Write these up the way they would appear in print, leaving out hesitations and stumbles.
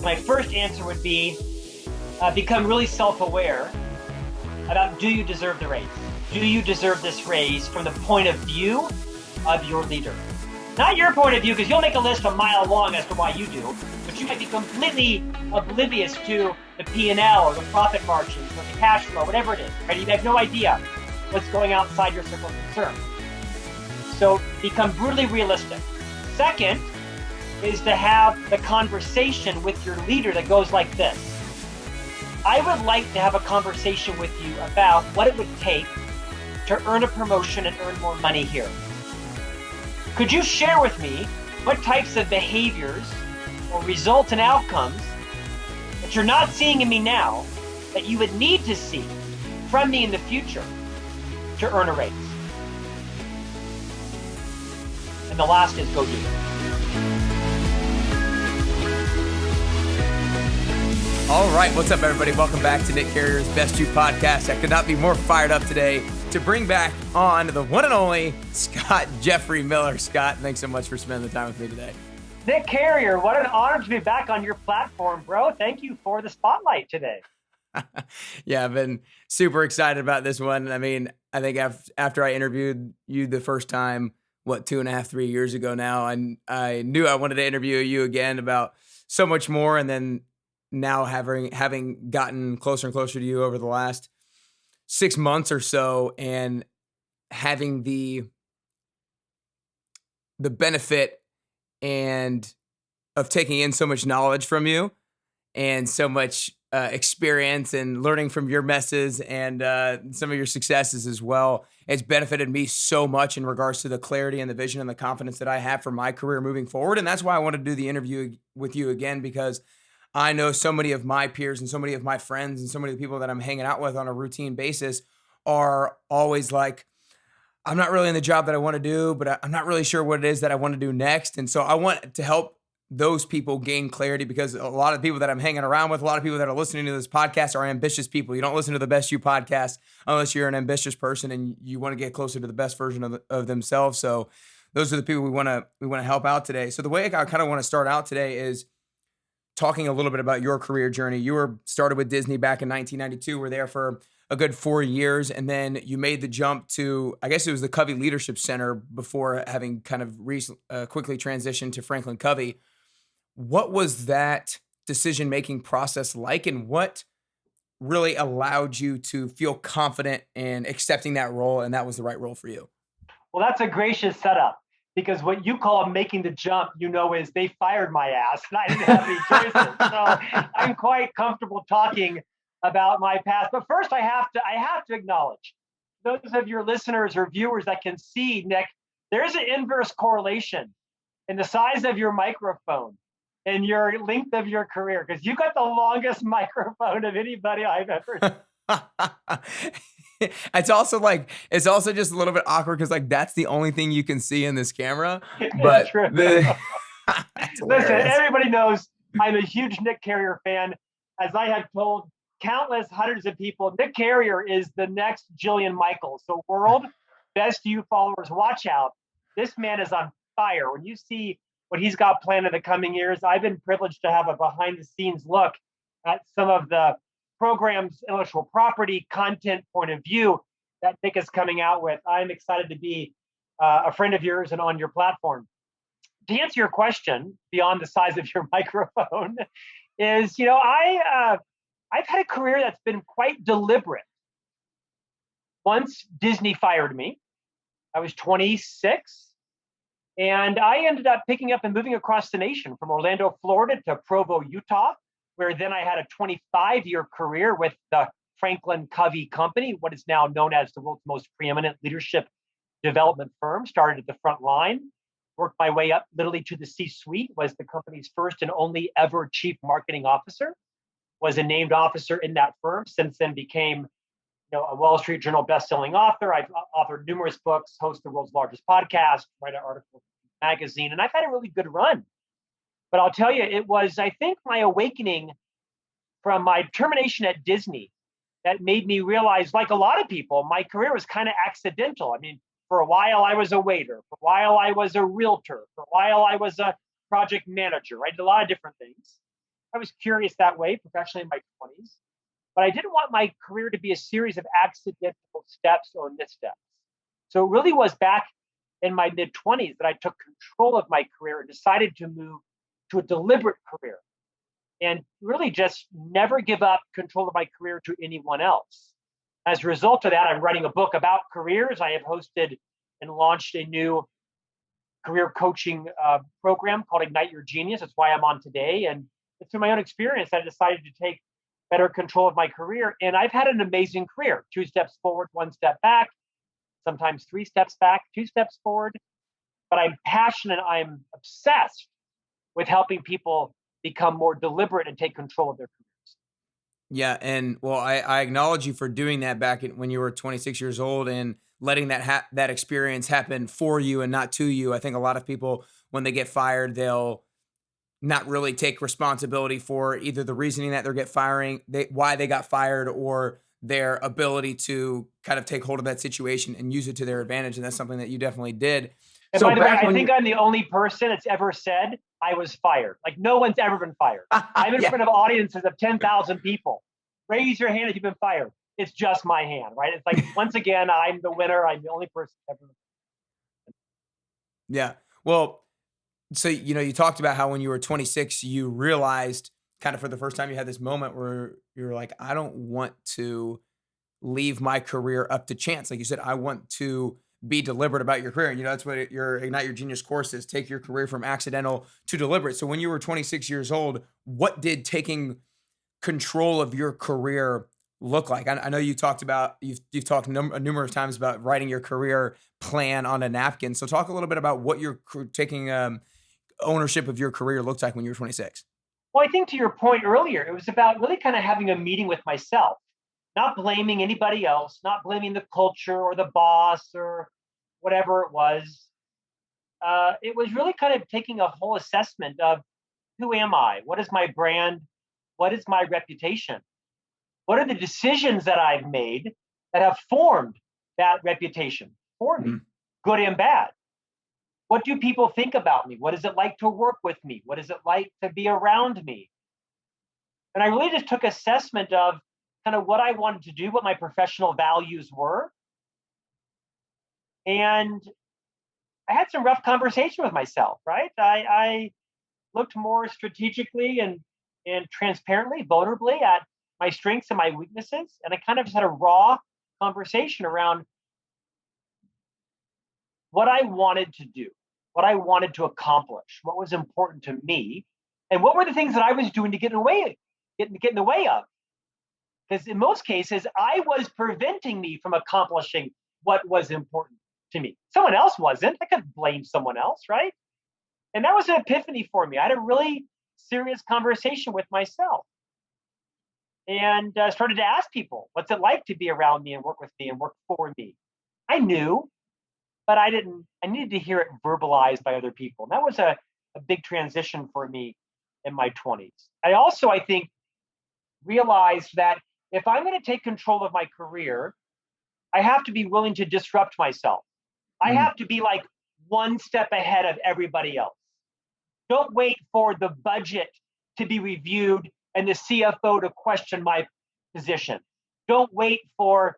My first answer would be become really self-aware about, do you deserve the raise? Do you deserve this raise from the point of view of your leader? Not your point of view, because you'll make a list a mile long as to why you do, but you might be completely oblivious to the P&L or the profit margins or the cash flow, whatever it is, right? You have no idea what's going outside your circle of concern. So become brutally realistic. Second is to have the conversation with your leader that goes like this. I would like to have a conversation with you about what it would take to earn a promotion and earn more money here. Could you share with me what types of behaviors or results and outcomes that you're not seeing in me now that you would need to see from me in the future to earn a raise? And the last is go do it. All right, what's up, everybody? Welcome back to Nick Carrier's Best You podcast. I could not be more fired up today to bring back on the one and only Scott Jeffrey Miller. Scott, thanks so much for spending the time with me today. Nick Carrier, what an honor to be back on your platform, bro. Thank you for the spotlight today. Yeah, I've been super excited about this one. I mean, I think after I interviewed you the first time, 2.5, 3 years ago now, and I knew I wanted to interview you again about so much more. And then now having gotten closer and closer to you over the last 6 months or so, and having the benefit and of taking in so much knowledge from you and so much experience and learning from your messes and some of your successes as well. It's benefited me so much in regards to the clarity and the vision and the confidence that I have for my career moving forward. And that's why I wanted to do the interview with you again, because I know so many of my peers and so many of my friends and so many of the people that I'm hanging out with on a routine basis are always like, I'm not really in the job that I want to do, but I'm not really sure what it is that I want to do next. And so I want to help those people gain clarity, because a lot of people that I'm hanging around with, a lot of people that are listening to this podcast are ambitious people. You don't listen to the Best You podcast unless you're an ambitious person and you want to get closer to the best version of themselves. So those are the people we want to help out today. So the way I kind of want to start out today is talking a little bit about your career journey. You were started with Disney back in 1992. Were there for a good 4 years, and then you made the jump to, I guess it was the Covey Leadership Center before having kind of quickly transitioned to FranklinCovey. What was that decision-making process like, and what really allowed you to feel confident in accepting that role, and that was the right role for you? Well, that's a gracious setup, because what you call making the jump, is they fired my ass and I didn't have any choices. So I'm quite comfortable talking about my past. But first, I have to acknowledge those of your listeners or viewers that can see, Nick, there's an inverse correlation in the size of your microphone and your length of your career, because you got the longest microphone of anybody I've ever seen. It's also just a little bit awkward because that's the only thing you can see in this camera. But true. Listen, everybody knows I'm a huge Nick Carrier fan. As I have told countless hundreds of people, Nick Carrier is the next Jillian Michaels. So world, Best You followers, watch out. This man is on fire. When you see what he's got planned in the coming years, I've been privileged to have a behind the scenes look at some of the programs, intellectual property, content, point of view that Nick is coming out with. I'm excited to be a friend of yours and on your platform. To answer your question, beyond the size of your microphone, is, I've had a career that's been quite deliberate. Once Disney fired me, I was 26, and I ended up picking up and moving across the nation from Orlando, Florida to Provo, Utah, where then I had a 25-year career with the FranklinCovey company, what is now known as the world's most preeminent leadership development firm. Started at the front line, worked my way up literally to the C-suite, was the company's first and only ever chief marketing officer, was a named officer in that firm, since then became a Wall Street Journal bestselling author. I've authored numerous books, host the world's largest podcast, write an article in a magazine, and I've had a really good run. But I'll tell you, it was, I think, my awakening from my termination at Disney that made me realize, like a lot of people, my career was kind of accidental. I mean, for a while I was a waiter. For a while I was a realtor. For a while I was a project manager. I did a lot of different things. I was curious that way professionally in my 20s, but I didn't want my career to be a series of accidental steps or missteps. So it really was back in my mid 20s that I took control of my career and decided to move to a deliberate career and really just never give up control of my career to anyone else. As a result of that, I'm writing a book about careers. I have hosted and launched a new career coaching program called Ignite Your Genius. That's why I'm on today. And it's through my own experience I decided to take better control of my career. And I've had an amazing career: 2 steps forward, 1 step back, sometimes 3 steps back, 2 steps forward. But I'm passionate, I'm obsessed with helping people become more deliberate and take control of their careers. Yeah, and well, I acknowledge you for doing that back when you were 26 years old and letting that experience happen for you and not to you. I think a lot of people, when they get fired, they'll not really take responsibility for either the reasoning that why they got fired, or their ability to kind of take hold of that situation and use it to their advantage. And that's something that you definitely did. And So by the way, back I when think I'm the only person that's ever said I was fired. Like, no one's ever been fired. I'm in Yeah. front of audiences of 10,000 people. Raise your hand if you've been fired. It's just my hand, right? It's like, once again, I'm the winner. I'm the only person ever. Yeah. Well, so, you talked about how when you were 26, you realized kind of for the first time you had this moment where you're like, I don't want to leave my career up to chance. Like you said, I want to be deliberate about your career. And that's what your Ignite Your Genius course is: take your career from accidental to deliberate. So when you were 26 years old, what did taking control of your career look like? I know you talked about, you've talked numerous times about writing your career plan on a napkin. So talk a little bit about what you're taking ownership of your career looked like when you were 26. Well, I think to your point earlier, it was about really kind of having a meeting with myself, not blaming anybody else, not blaming the culture or the boss or whatever it was. It was really kind of taking a whole assessment of, who am I? What is my brand? What is my reputation? What are the decisions that I've made that have formed that reputation for me, good and bad? What do people think about me? What is it like to work with me? What is it like to be around me? And I really just took assessment of kind of what I wanted to do, what my professional values were. And I had some rough conversation with myself, right? I looked more strategically and transparently, vulnerably at my strengths and my weaknesses. And I kind of just had a raw conversation around what I wanted to do, what I wanted to accomplish, what was important to me, and what were the things that I was doing to get in the way of. Because in most cases, I was preventing me from accomplishing what was important to me. Someone else wasn't. I couldn't blame someone else, right? And that was an epiphany for me. I had a really serious conversation with myself and started to ask people, what's it like to be around me and work with me and work for me? I knew, but I didn't. I needed to hear it verbalized by other people. And that was a big transition for me in my 20s. I also, I think, realized that if I'm going to take control of my career, I have to be willing to disrupt myself. I have to be like 1 step ahead of everybody else. Don't wait for the budget to be reviewed and the CFO to question my position. Don't wait for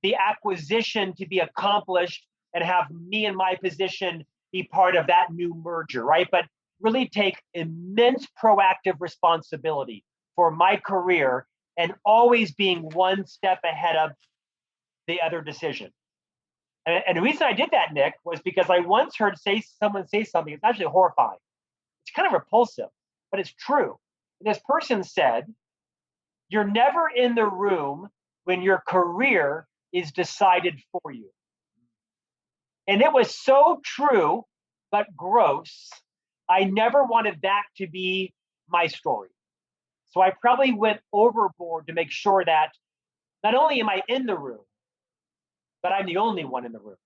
the acquisition to be accomplished and have me and my position be part of that new merger, right? But really take immense proactive responsibility for my career and always being 1 step ahead of the other decision. And the reason I did that, Nick, was because I once heard someone say something. It's actually horrifying. It's kind of repulsive, but it's true. And this person said, "You're never in the room when your career is decided for you." And it was so true, but gross. I never wanted that to be my story. So I probably went overboard to make sure that not only am I in the room, but I'm the only one in the room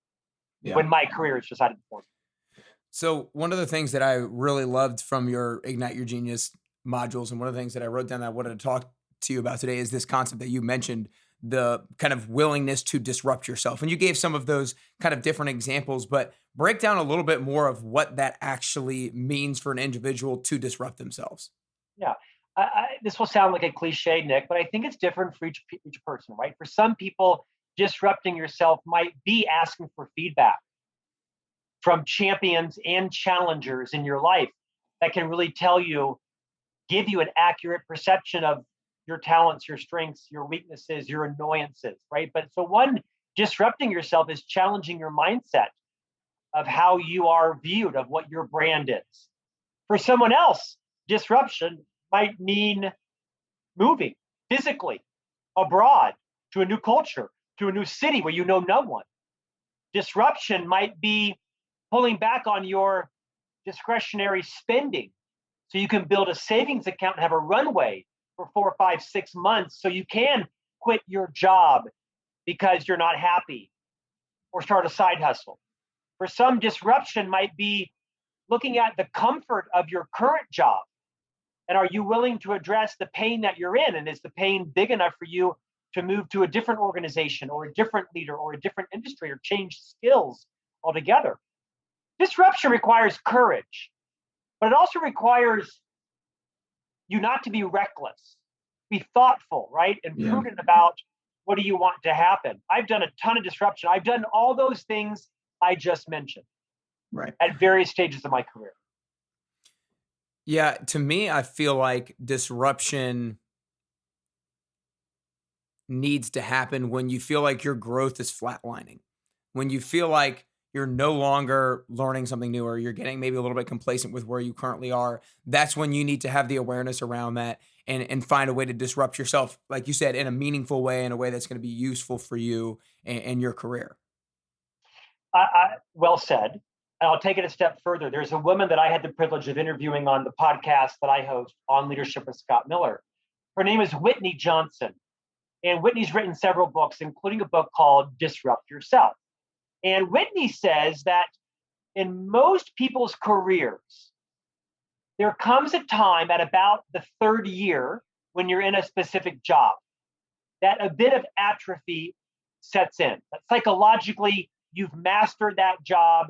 when my career is decided for me. So one of the things that I really loved from your Ignite Your Genius modules, and one of the things that I wrote down that I wanted to talk to you about today, is this concept that you mentioned, the kind of willingness to disrupt yourself. And you gave some of those kind of different examples, but break down a little bit more of what that actually means for an individual to disrupt themselves. Yeah. This will sound like a cliche, Nick, but I think it's different for each person, right? For some people, disrupting yourself might be asking for feedback from champions and challengers in your life that can really give you an accurate perception of your talents, your strengths, your weaknesses, your annoyances, right? But so one, disrupting yourself is challenging your mindset of how you are viewed, of what your brand is. For someone else, disruption might mean moving physically abroad to a new culture, to a new city where you know no one. Disruption might be pulling back on your discretionary spending so you can build a savings account and have a runway for 4, 5, 6 months so you can quit your job because you're not happy or start a side hustle. For some, disruption might be looking at the comfort of your current job. And are you willing to address the pain that you're in? And is the pain big enough for you to move to a different organization or a different leader or a different industry or change skills altogether? Disruption requires courage, but it also requires you not to be reckless, be thoughtful, right? And prudent about what do you want to happen. I've done a ton of disruption. I've done all those things I just mentioned at various stages of my career. Yeah, to me, I feel like disruption needs to happen when you feel like your growth is flatlining, when you feel like you're no longer learning something new or you're getting maybe a little bit complacent with where you currently are. That's when you need to have the awareness around that and find a way to disrupt yourself, like you said, in a meaningful way, in a way that's going to be useful for you and your career. Well said. And I'll take it a step further. There's a woman that I had the privilege of interviewing on the podcast that I host on Leadership with Scott Miller. Her name is Whitney Johnson. And Whitney's written several books, including a book called Disrupt Yourself. And Whitney says that in most people's careers, there comes a time at about the third year when you're in a specific job that a bit of atrophy sets in. That psychologically, you've mastered that job,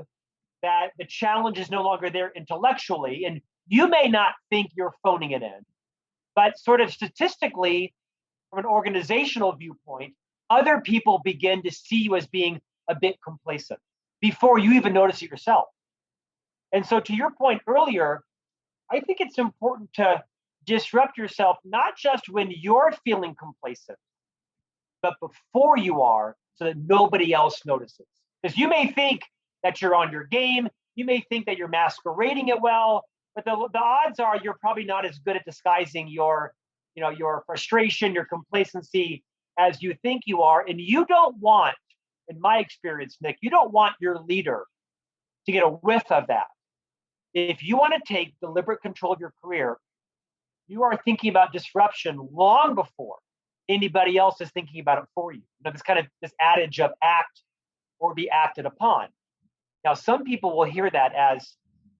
that the challenge is no longer there intellectually, and you may not think you're phoning it in, but sort of statistically, from an organizational viewpoint, other people begin to see you as being a bit complacent before you even notice it yourself. And so, to your point earlier, I think it's important to disrupt yourself, not just when you're feeling complacent, but before you are, so that nobody else notices. Because you may think that you're on your game, you may think that you're masquerading it well, but the odds are you're probably not as good at disguising your frustration, your complacency as you think you are. And you don't want, in my experience, Nick, you don't want your leader to get a whiff of that. If you want to take deliberate control of your career, you are thinking about disruption long before anybody else is thinking about it for you. This adage of act or be acted upon. Now, some people will hear that as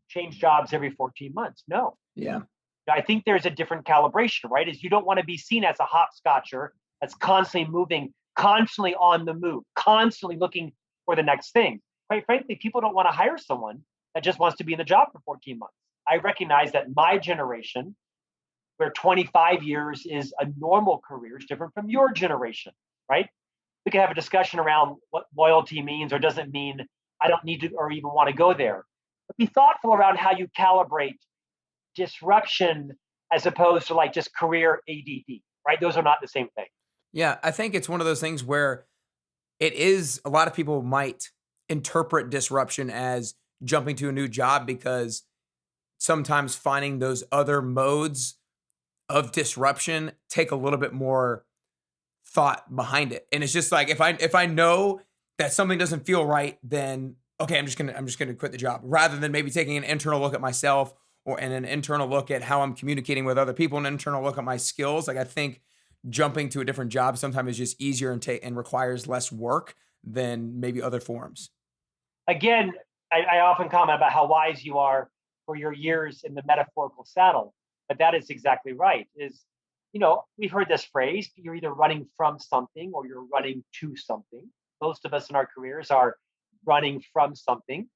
change jobs every 14 months. No. Yeah. I think there's a different calibration, right? Is you don't want to be seen as a hopscotcher that's constantly moving, constantly on the move, constantly looking for the next thing. Quite frankly, people don't want to hire someone that just wants to be in the job for 14 months. I recognize that my generation, where 25 years is a normal career, is different from your generation, right? We can have a discussion around what loyalty means or doesn't mean. I don't need to or even want to go there. But be thoughtful around how you calibrate disruption as opposed to like just career ADD, right? Those are not the same thing. Yeah, I think it's one of those things where it is a lot of people might interpret disruption as jumping to a new job because sometimes finding those other modes of disruption take a little bit more thought behind it. And it's just like if I know that something doesn't feel right, then okay, I'm just gonna quit the job rather than maybe taking an internal look at myself and an internal look at how I'm communicating with other people, an internal look at my skills. Like I think jumping to a different job sometimes is just easier and requires less work than maybe other forms. Again, I often comment about how wise you are for your years in the metaphorical saddle, but that is exactly right. We've heard this phrase, you're either running from something or you're running to something. Most of us in our careers are running from something,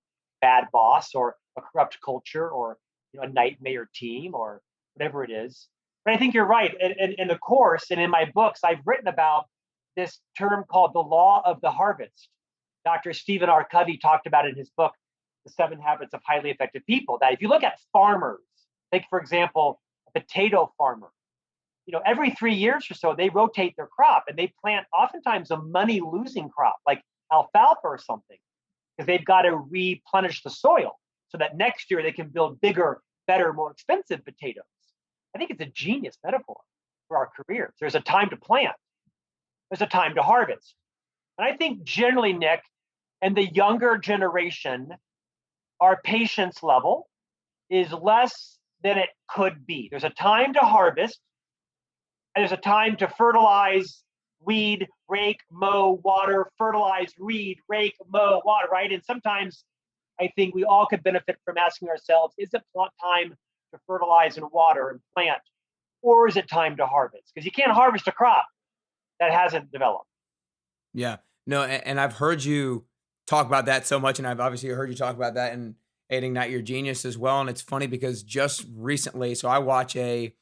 bad boss or a corrupt culture or a nightmare team or whatever it is. But I think you're right. In the course and in my books, I've written about this term called the law of the harvest. Dr. Stephen R. Covey talked about it in his book, The 7 Habits of Highly Effective People, that if you look at farmers, take, for example, a potato farmer, every 3 years or so, they rotate their crop and they plant oftentimes a money losing crop like alfalfa or something, because they've got to replenish the soil so that next year they can build bigger, better, more expensive potatoes. I think it's a genius metaphor for our careers. There's a time to plant, there's a time to harvest. And I think generally, Nick, and the younger generation, our patience level is less than it could be. There's a time to harvest, and there's a time to fertilize, weed, rake, mow, water, fertilize, weed, rake, mow, water, right? And sometimes I think we all could benefit from asking ourselves, is it time to fertilize and water and plant, or is it time to harvest? Because you can't harvest a crop that hasn't developed. Yeah. No, and I've heard you talk about that so much, and I've obviously heard you talk about that in Ignite Your Genius as well. And it's funny because just recently, so I watch a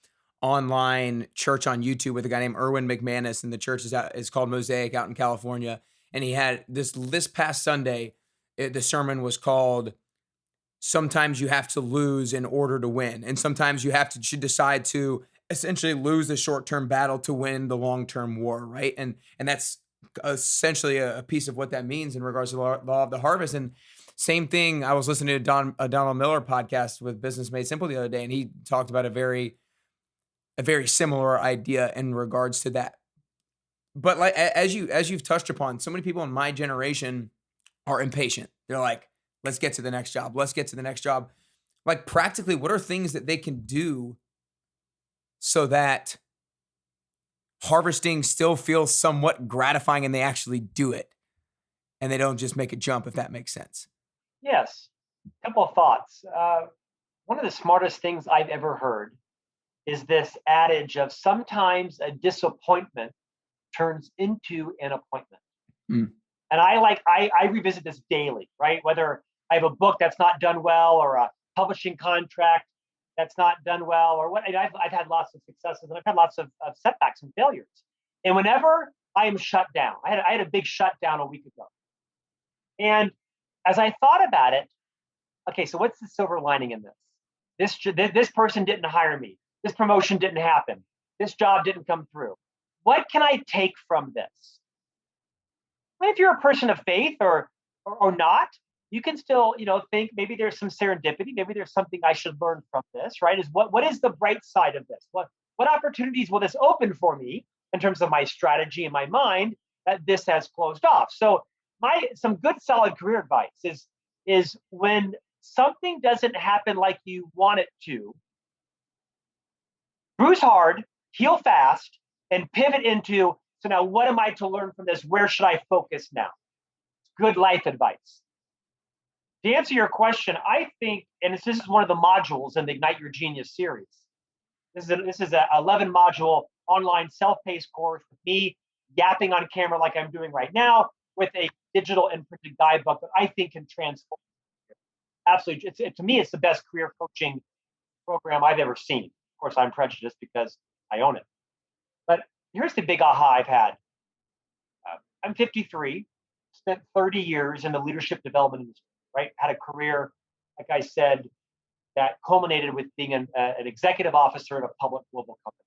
online church on YouTube with a guy named Erwin McManus, and the church is called Mosaic out in California. And he had this past Sunday, the sermon was called "Sometimes You Have to Lose in Order to Win," and sometimes you should decide to essentially lose the short-term battle to win the long-term war, right? And that's essentially a piece of what that means in regards to the law of the harvest. And same thing, I was listening to a Donald Miller podcast with Business Made Simple the other day, and he talked about a very similar idea in regards to that. But like as you've touched upon, so many people in my generation are impatient. They're like, let's get to the next job. Let's get to the next job. Like practically, what are things that they can do so that harvesting still feels somewhat gratifying and they actually do it and they don't just make a jump, if that makes sense? Yes. A couple of thoughts. One of the smartest things I've ever heard is this adage of sometimes a disappointment turns into an appointment. Mm. And I revisit this daily, right? Whether I have a book that's not done well or a publishing contract that's not done well, or what. I've had lots of successes and I've had lots of setbacks and failures. And whenever I am shut down, I had a big shutdown a week ago. And as I thought about it, okay, so what's the silver lining in this? This person didn't hire me. This promotion didn't happen. This job didn't come through. What can I take from this? Well, if you're a person of faith or not, you can still, think maybe there's some serendipity. Maybe there's something I should learn from this, right? What is the bright side of this? What opportunities will this open for me in terms of my strategy in my mind that this has closed off? So some good solid career advice is when something doesn't happen like you want it to, bruise hard, heal fast, and pivot into, so now what am I to learn from this? Where should I focus now? Good life advice. To answer your question, I think, and this is one of the modules in the Ignite Your Genius series. This is an 11 module online self-paced course with me yapping on camera like I'm doing right now, with a digital and printed guidebook that I think can transform. Absolutely, to me, it's the best career coaching program I've ever seen. Of course, I'm prejudiced because I own it. But here's the big aha I've had. I'm 53, spent 30 years in the leadership development industry, right? Had a career, like I said, that culminated with being an executive officer at a public global company.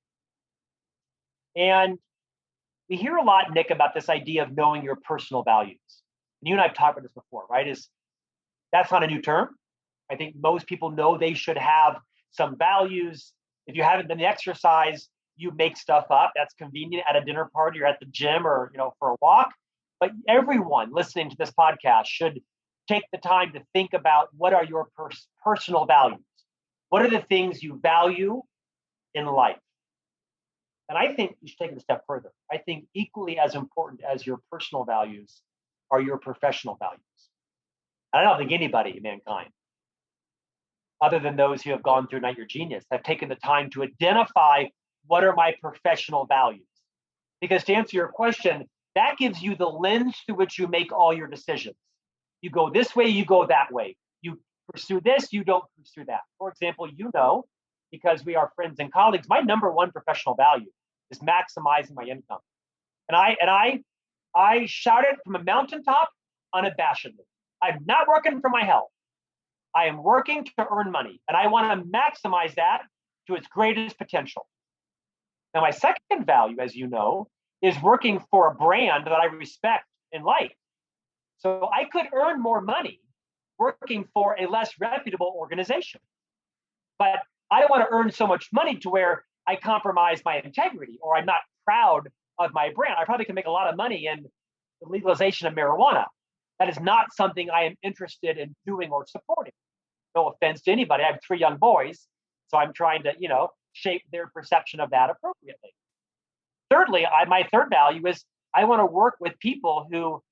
And we hear a lot, Nick, about this idea of knowing your personal values. And you and I have talked about this before, right? That's not a new term. I think most people know they should have some values. If you haven't done the exercise, you make stuff up. That's convenient at a dinner party or at the gym or for a walk. But everyone listening to this podcast should take the time to think about what are your personal values. What are the things you value in life? And I think you should take it a step further. I think equally as important as your personal values are your professional values. I don't think anybody in mankind, other than those who have gone through Ignite Your Genius, have taken the time to identify what are my professional values. Because to answer your question, that gives you the lens through which you make all your decisions. You go this way, you go that way. You pursue this, you don't pursue that. For example, because we are friends and colleagues, my number one professional value is maximizing my income. And I shout it from a mountaintop unabashedly. I'm not working for my health. I am working to earn money, and I want to maximize that to its greatest potential. Now, my second value, as you know, is working for a brand that I respect and like. So I could earn more money working for a less reputable organization. But I don't want to earn so much money to where I compromise my integrity or I'm not proud of my brand. I probably can make a lot of money in the legalization of marijuana. That is not something I am interested in doing or supporting. No offense to anybody. I have 3 young boys, so I'm trying to, shape their perception of that appropriately. Thirdly, my third value is I want to work with people who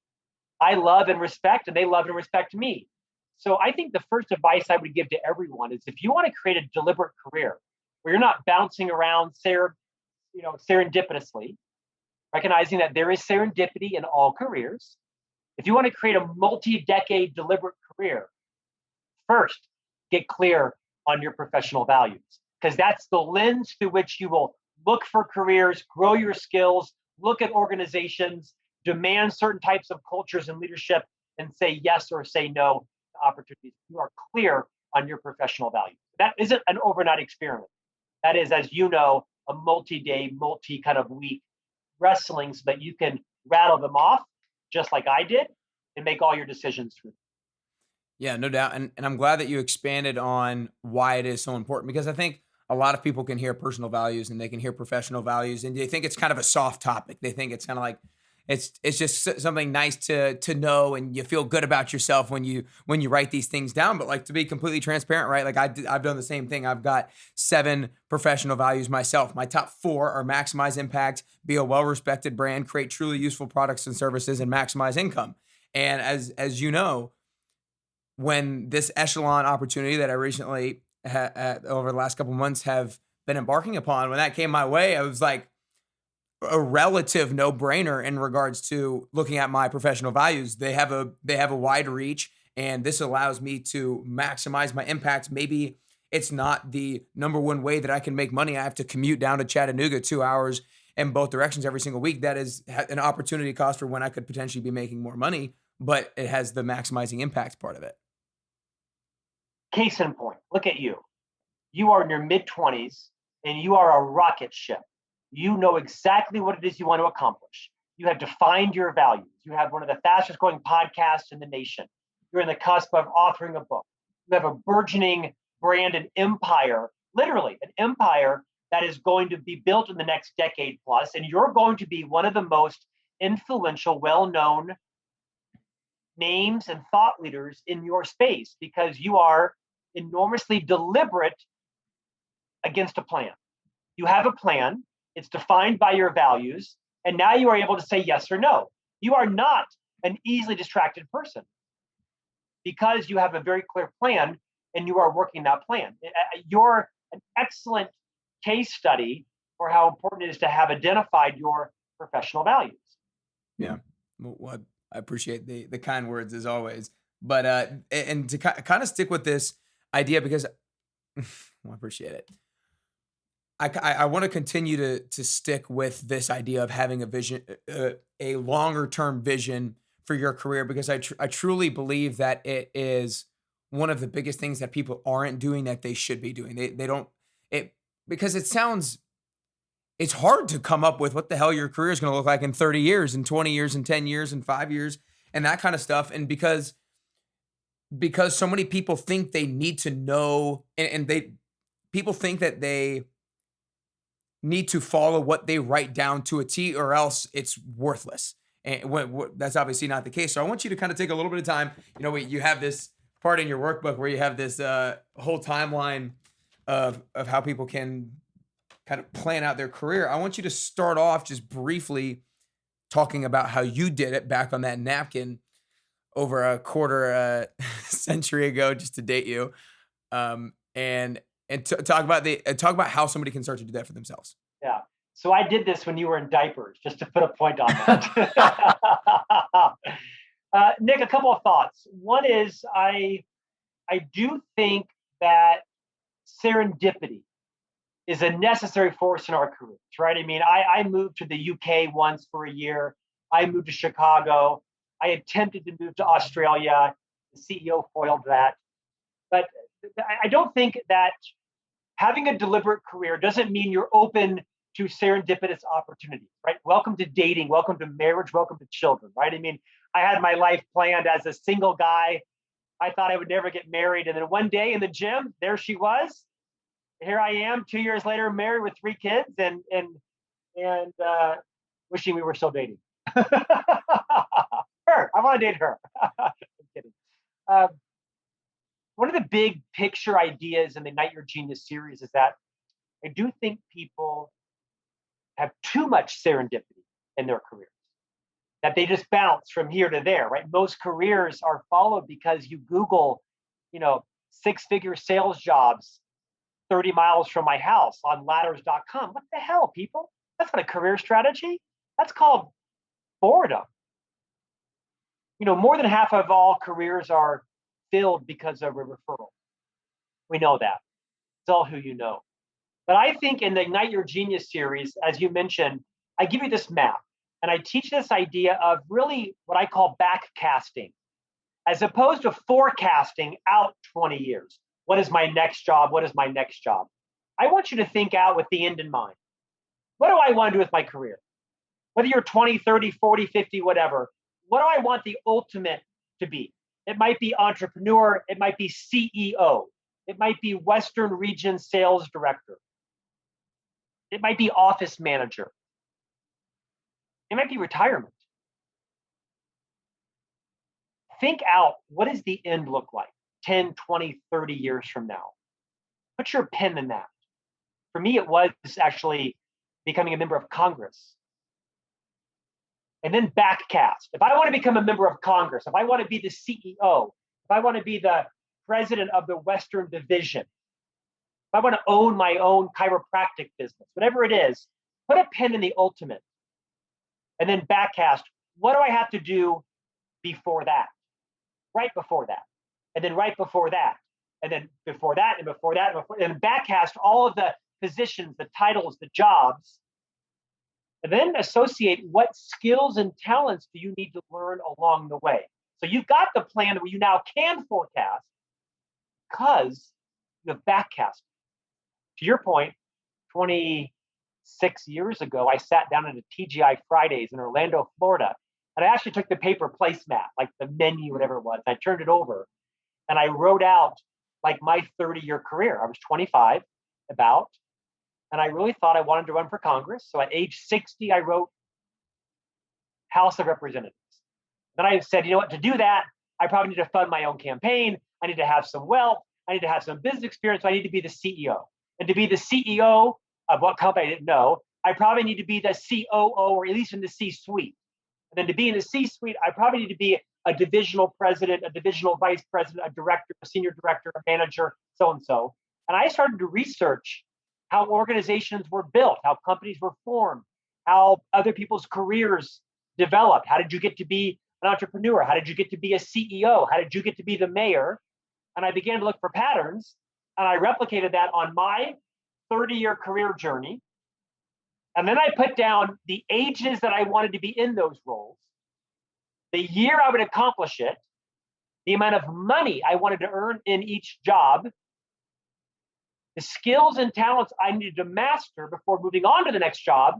I love and respect, and they love and respect me. So I think the first advice I would give to everyone is if you want to create a deliberate career where you're not bouncing around serendipitously, recognizing that there is serendipity in all careers. If you want to create a multi-decade deliberate career, first, get clear on your professional values, because that's the lens through which you will look for careers, grow your skills, look at organizations, demand certain types of cultures and leadership, and say yes or say no to opportunities. You are clear on your professional values. That isn't an overnight experiment. That is, as you know, a multi-day, kind of week wrestling so that you can rattle them off just like I did and make all your decisions through. Yeah, no doubt. And I'm glad that you expanded on why it is so important, because I think a lot of people can hear personal values and they can hear professional values and they think it's kind of a soft topic. They think it's kind of like it's just something nice to know, and you feel good about yourself when you write these things down. But like, to be completely transparent, right? Like I've done the same thing. I've got 7 professional values myself. My top 4 are maximize impact, be a well-respected brand, create truly useful products and services, and maximize income. And as you know, when this echelon opportunity that I recently over the last couple of months have been embarking upon, when that came my way, I was like a relative no-brainer in regards to looking at my professional values. They have a wide reach, and this allows me to maximize my impact. Maybe it's not the number one way that I can make money. I have to commute down to Chattanooga 2 hours in both directions every single week. That is an opportunity cost for when I could potentially be making more money, but it has the maximizing impact part of it. Case in point, look at you. You are in your mid-20s and you are a rocket ship. You know exactly what it is you want to accomplish. You have defined your values. You have one of the fastest growing podcasts in the nation. You're in the cusp of authoring a book. You have a burgeoning brand and empire, literally an empire that is going to be built in the next decade plus. And you're going to be one of the most influential, well-known names and thought leaders in your space because you are enormously deliberate against a plan. You have a plan, it's defined by your values, and now you are able to say yes or no. You are not an easily distracted person because you have a very clear plan and you are working that plan. You're an excellent case study for how important it is to have identified your professional values. Yeah. Well, I appreciate the kind words as always. But and to kind of stick with this idea, because I appreciate it. I want to continue to stick with this idea of having a vision, a longer term vision for your career, because I truly believe that it is one of the biggest things that people aren't doing that they should be doing. They don't because it's hard to come up with what the hell your career is going to look like in 30 years and 20 years and 10 years and 5 years and that kind of stuff. And because so many people think they need to know, and people think that they need to follow what they write down to a T, or else it's worthless. And that's obviously not the case. So I want you to kind of take a little bit of time. You have this part in your workbook where you have this whole timeline of how people can kind of plan out their career. I want you to start off just briefly talking about how you did it back on that napkin over a quarter century ago, just to date you, and talk about how somebody can start to do that for themselves. Yeah. So I did this when you were in diapers, just to put a point on that. Nick, a couple of thoughts. One is I do think that serendipity is a necessary force in our careers, right? I mean, I moved to the UK once for a year. I moved to Chicago. I attempted to move to Australia. The CEO foiled that. But I don't think that having a deliberate career doesn't mean you're open to serendipitous opportunities, right? Welcome to dating, welcome to marriage, welcome to children, right? I mean, I had my life planned as a single guy. I thought I would never get married. And then one day in the gym, there she was. Here I am 2 years later, married with 3 kids and wishing we were still dating. Her, I want to date her. I'm kidding. Um, One of the big picture ideas in the Ignite Your Genius series is that I do think people have too much serendipity in their careers, that they just bounce from here to there, right? Most careers are followed because you Google, 6-figure sales jobs 30 miles from my house on ladders.com. What the hell, people? That's not a career strategy. That's called boredom. More than half of all careers are filled because of a referral. We know that. It's all who you know. But I think in the Ignite Your Genius series, as you mentioned, I give you this map and I teach this idea of really what I call backcasting, as opposed to forecasting out 20 years. What is my next job? What is my next job? I want you to think out with the end in mind. What do I want to do with my career? Whether you're 20, 30, 40, 50, whatever, what do I want the ultimate to be? It might be entrepreneur. It might be CEO. It might be Western Region Sales Director. It might be office manager. It might be retirement. Think out, what does the end look like 10, 20, 30 years from now? Put your pen in that. For me, it was actually becoming a member of Congress. And then backcast. If I want to become a member of Congress, if I want to be the CEO, if I want to be the president of the Western Division, if I want to own my own chiropractic business, whatever it is, put a pin in the ultimate. And then backcast. What do I have to do before that? Right before that. And then right before that. And then before that, and before that, and backcast all of the positions, the titles, the jobs, and then associate what skills and talents do you need to learn along the way. So you've got the plan where you now can forecast because you have backcast. To your point, 26 years ago, I sat down at a TGI Fridays in Orlando, Florida, and I actually took the paper placemat, like the menu, whatever it was, and I turned it over, and I wrote out like my 30-year career. I was 25, about, and I really thought I wanted to run for Congress. So at age 60, I wrote House of Representatives. Then I said, you know what, to do that, I probably need to fund my own campaign. I need to have some wealth. I need to have some business experience. So I need to be the CEO. And to be the CEO of what company I didn't know, I probably need to be the COO, or at least in the C-suite. And then to be in the C-suite, I probably need to be a divisional president, a divisional vice president, a director, a senior director, a manager, so and so. And I started to research how organizations were built, how companies were formed, how other people's careers developed. How did you get to be an entrepreneur? How did you get to be a CEO? How did you get to be the mayor? And I began to look for patterns, and I replicated that on my 30-year career journey. And then I put down the ages that I wanted to be in those roles, the year I would accomplish it, the amount of money I wanted to earn in each job, the skills and talents I needed to master before moving on to the next job.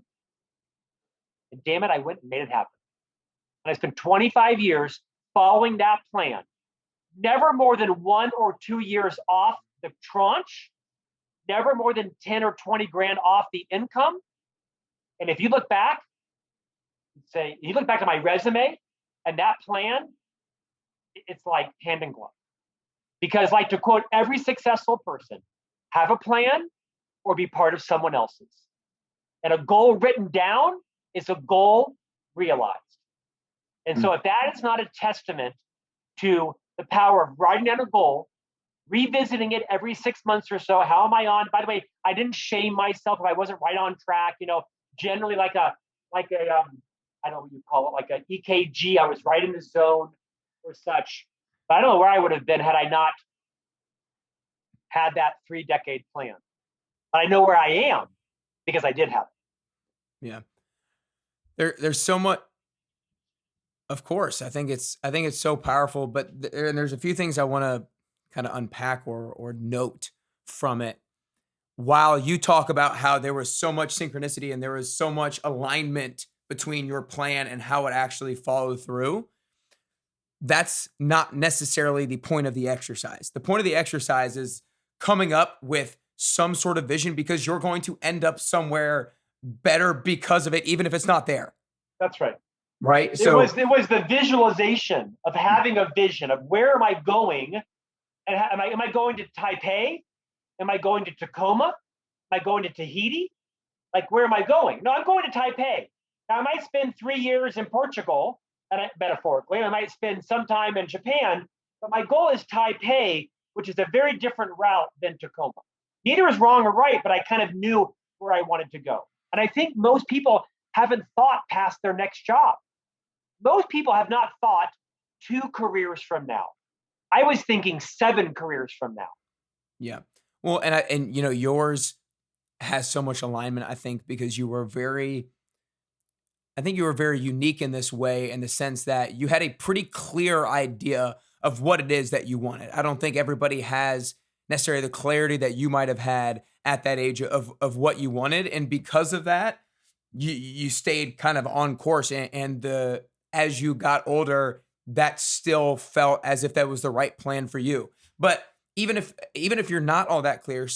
And damn it, I went and made it happen. And I spent 25 years following that plan. Never more than 1 or 2 years off the tranche, never more than 10 or 20 grand off the income. And if you look back, you look back at my resume and that plan, it's like hand in glove. Because, like, to quote every successful person, have a plan or be part of someone else's. And a goal written down is a goal realized. And so if that is not a testament to the power of writing down a goal, revisiting it every 6 months or so, how am I on? By the way, I didn't shame myself if I wasn't right on track. Generally like a I don't know what you call it, like an EKG. I was right in the zone or such. But I don't know where I would have been had I not had that 3-decade plan. but I know where I am because I did have it. Yeah. There's so much. Of course, I think it's so powerful, but and there's a few things I want to kind of unpack or note from it. While you talk about how there was so much synchronicity and there was so much alignment between your plan and how it actually followed through, that's not necessarily the point of the exercise. The point of the exercise is coming up with some sort of vision because you're going to end up somewhere better because of it, even if it's not there. That's right. Right. It was the visualization of having a vision of where am I going, and am I going to Taipei? Am I going to Tacoma? Am I going to Tahiti? Like, where am I going? No, I'm going to Taipei. Now, I might spend 3 years in Portugal, metaphorically. I might spend some time in Japan, but my goal is Taipei, which is a very different route than Tacoma. Neither is wrong or right, but I kind of knew where I wanted to go. And I think most people haven't thought past their next job. Most people have not thought 2 careers from now. I was thinking 7 careers from now. Yeah. Well, and yours has so much alignment, I think, because I think you were very unique in this way, in the sense that you had a pretty clear idea of what it is that you wanted. I don't think everybody has necessarily the clarity that you might have had at that age of what you wanted. And because of that, you stayed kind of on course, and as you got older, that still felt as if that was the right plan for you. But even if you're not all that clear,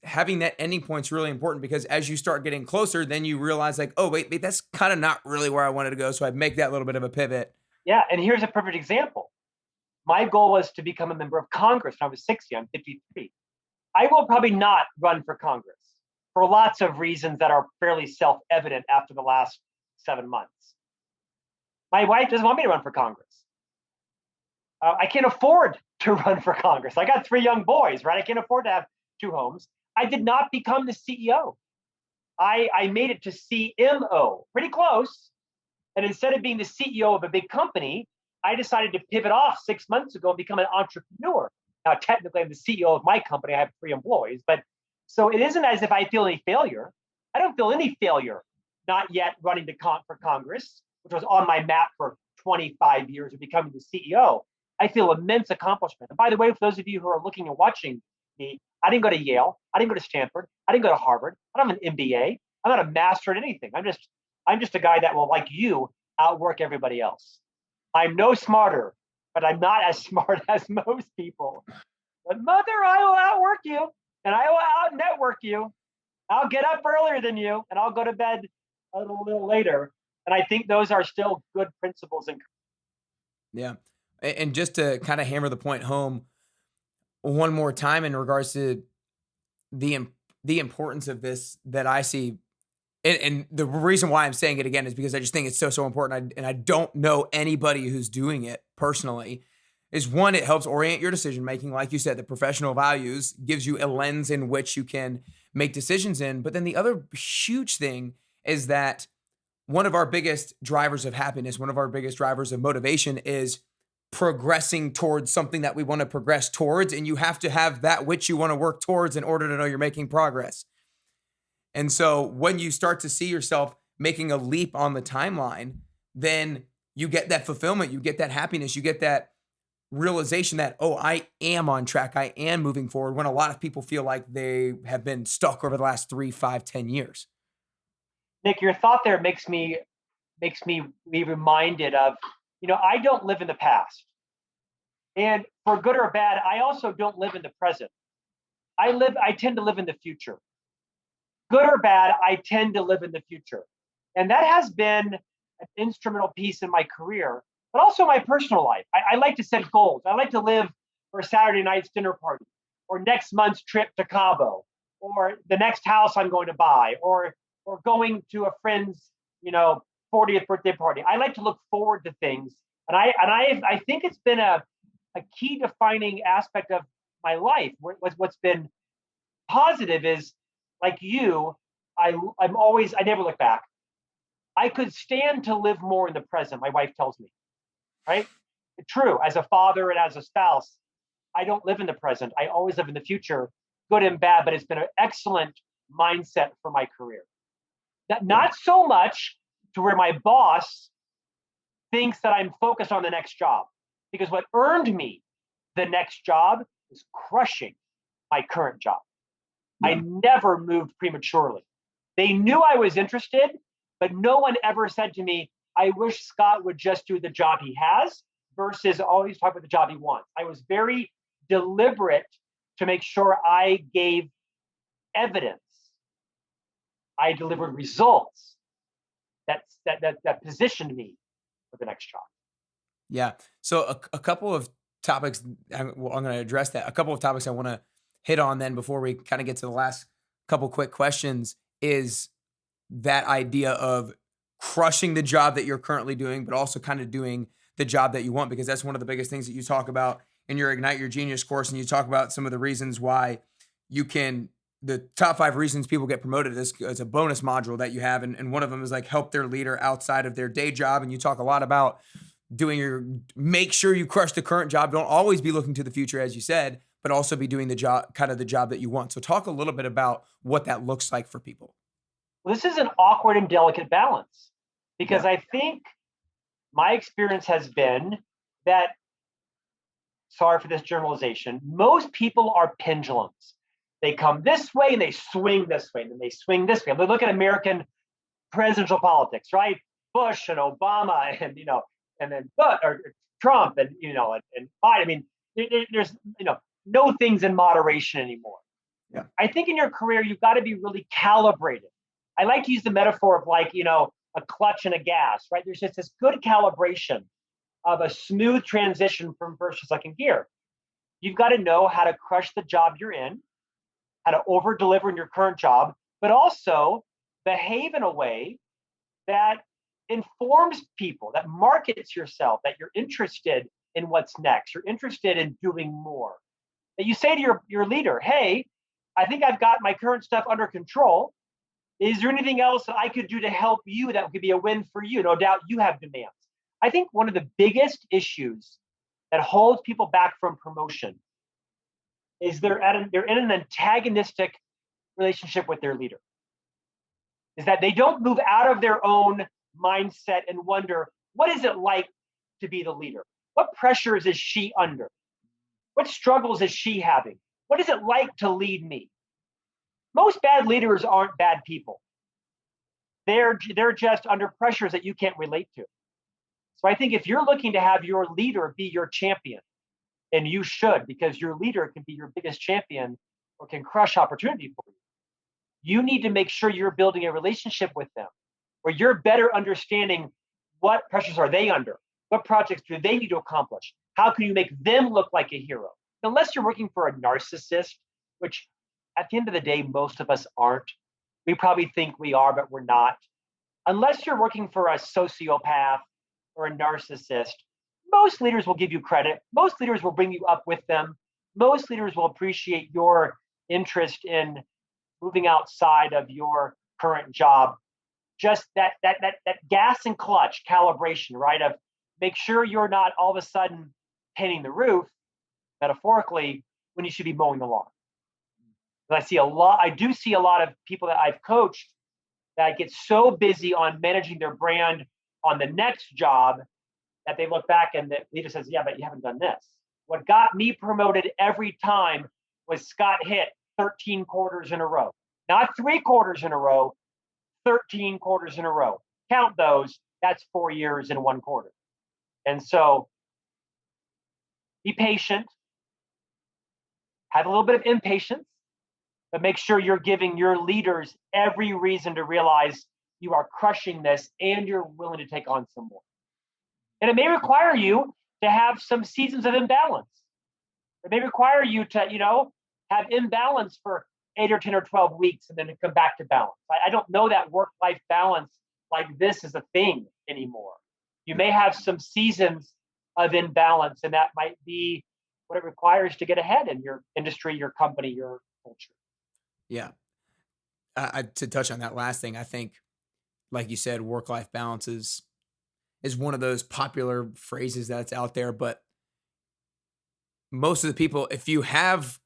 having that ending point is really important, because as you start getting closer, then you realize, like, oh wait, that's kind of not really where I wanted to go. So I make that little bit of a pivot. Yeah, and here's a perfect example. My goal was to become a member of Congress when I was 60. I'm 53. I will probably not run for Congress for lots of reasons that are fairly self-evident after the last 7 months. My wife doesn't want me to run for Congress. I can't afford to run for Congress. I got 3 young boys, right? I can't afford to have 2 homes. I did not become the CEO. I made it to CMO, pretty close. And instead of being the CEO of a big company, I decided to pivot off 6 months ago and become an entrepreneur. Now, technically, I'm the CEO of my company. I have 3 employees, but so it isn't as if I feel any failure. I don't feel any failure, not yet running for Congress, which was on my map for 25 years of becoming the CEO. I feel immense accomplishment. And by the way, for those of you who are looking and watching me, I didn't go to Yale. I didn't go to Stanford. I didn't go to Harvard. I don't have an MBA. I'm not a master at anything. I'm just a guy that will, like you, outwork everybody else. I'm no smarter, but I'm not as smart as most people. But mother, I will outwork you, and I will out-network you. I'll get up earlier than you, and I'll go to bed a little later. And I think those are still good principles. Yeah. And just to kind of hammer the point home one more time in regards to the importance of this that I see, and the reason why I'm saying it again is because I just think it's so important. And I don't know anybody who's doing it personally. Is one, it helps orient your decision making. Like you said, the professional values gives you a lens in which you can make decisions in. But then the other huge thing is that one of our biggest drivers of happiness, one of our biggest drivers of motivation is progressing towards something that we want to progress towards. And you have to have that which you want to work towards in order to know you're making progress. And so when you start to see yourself making a leap on the timeline, then you get that fulfillment, you get that happiness, you get that realization that, oh, I am on track, I am moving forward, when a lot of people feel like they have been stuck over the last 3, 5, 10 years. Nick, your thought there makes me be reminded of, I don't live in the past. And for good or bad, I also don't live in the present. I tend to live in the future. Good or bad, I tend to live in the future. And that has been an instrumental piece in my career, but also my personal life. I like to set goals. I like to live for Saturday night's dinner party, or next month's trip to Cabo, or the next house I'm going to buy, or going to a friend's, 40th birthday party. I like to look forward to things. And I think it's been a key defining aspect of my life. What's been positive is, like you, I never look back. I could stand to live more in the present, my wife tells me, right? True, as a father and as a spouse, I don't live in the present. I always live in the future. good and bad, but it's been an excellent mindset for my career. Yeah. Not so much to where my boss thinks that I'm focused on the next job, because what earned me the next job is crushing my current job. Yeah. I never moved prematurely. They knew I was interested, but no one ever said to me, I wish Scott would just do the job he has versus always talk about the job he wants. I was very deliberate to make sure I gave evidence. I delivered results that positioned me for the next job. Yeah. So a couple of topics, I'm going to address that. A couple of topics I want to hit on then before we kind of get to the last couple quick questions is that idea of crushing the job that you're currently doing, but also kind of doing the job that you want, because that's one of the biggest things that you talk about in your Ignite Your Genius course. And you talk about some of the reasons why you can, the top 5 reasons people get promoted is a bonus module that you have. And one of them is like help their leader outside of their day job. And you talk a lot about make sure you crush the current job. Don't always be looking to the future, as you said, but also be doing the job, kind of the job that you want. So talk a little bit about what that looks like for people. Well, this is an awkward and delicate balance, because I think my experience has been that, sorry for this generalization, most people are pendulums. They come this way and they swing this way, and then they swing this way. They look at American presidential politics, right? Bush and Obama, and and then or Trump, and and Biden. I mean, there's no things in moderation anymore. Yeah. I think in your career you've got to be really calibrated. I like to use the metaphor of like a clutch and a gas, right? There's just this good calibration of a smooth transition from first to second gear. You've got to know how to crush the job you're in, how to over deliver in your current job, but also behave in a way that informs people, that markets yourself, that you're interested in what's next, you're interested in doing more. That you say to your leader, hey, I think I've got my current stuff under control. Is there anything else that I could do to help you that could be a win for you? No doubt you have demands. I think one of the biggest issues that holds people back from promotion is they're in an antagonistic relationship with their leader. Is that they don't move out of their own mindset and wonder, what is it like to be the leader? What pressures is she under? What struggles is she having? What is it like to lead me? Most bad leaders aren't bad people. They're just under pressures that you can't relate to. So I think if you're looking to have your leader be your champion, and you should, because your leader can be your biggest champion or can crush opportunity for you, you need to make sure you're building a relationship with them where you're better understanding what pressures are they under, what projects do they need to accomplish, how can you make them look like a hero. Unless you're working for a narcissist, which at the end of the day, most of us aren't. We probably think we are, but we're not. Unless you're working for a sociopath or a narcissist, most leaders will give you credit. Most leaders will bring you up with them. Most leaders will appreciate your interest in moving outside of your current job. Just that gas and clutch calibration, right? Of make sure you're not all of a sudden painting the roof, metaphorically, when you should be mowing the lawn. I do see a lot of people that I've coached that get so busy on managing their brand on the next job that they look back and the leader says, yeah, but you haven't done this. What got me promoted every time was Scott hit 13 quarters in a row. Not 3 quarters in a row, 13 quarters in a row. Count those, that's 4 years in 1 quarter. And so be patient, have a little bit of impatience, but make sure you're giving your leaders every reason to realize you are crushing this and you're willing to take on some more. And it may require you to have some seasons of imbalance. It may require you to, have imbalance for 8 or 10 or 12 weeks and then to come back to balance. I don't know that work-life balance like this is a thing anymore. You may have some seasons of imbalance, and that might be what it requires to get ahead in your industry, your company, your culture. Yeah. To touch on that last thing, I think, like you said, work-life balance is one of those popular phrases that's out there. But most of the people, if you have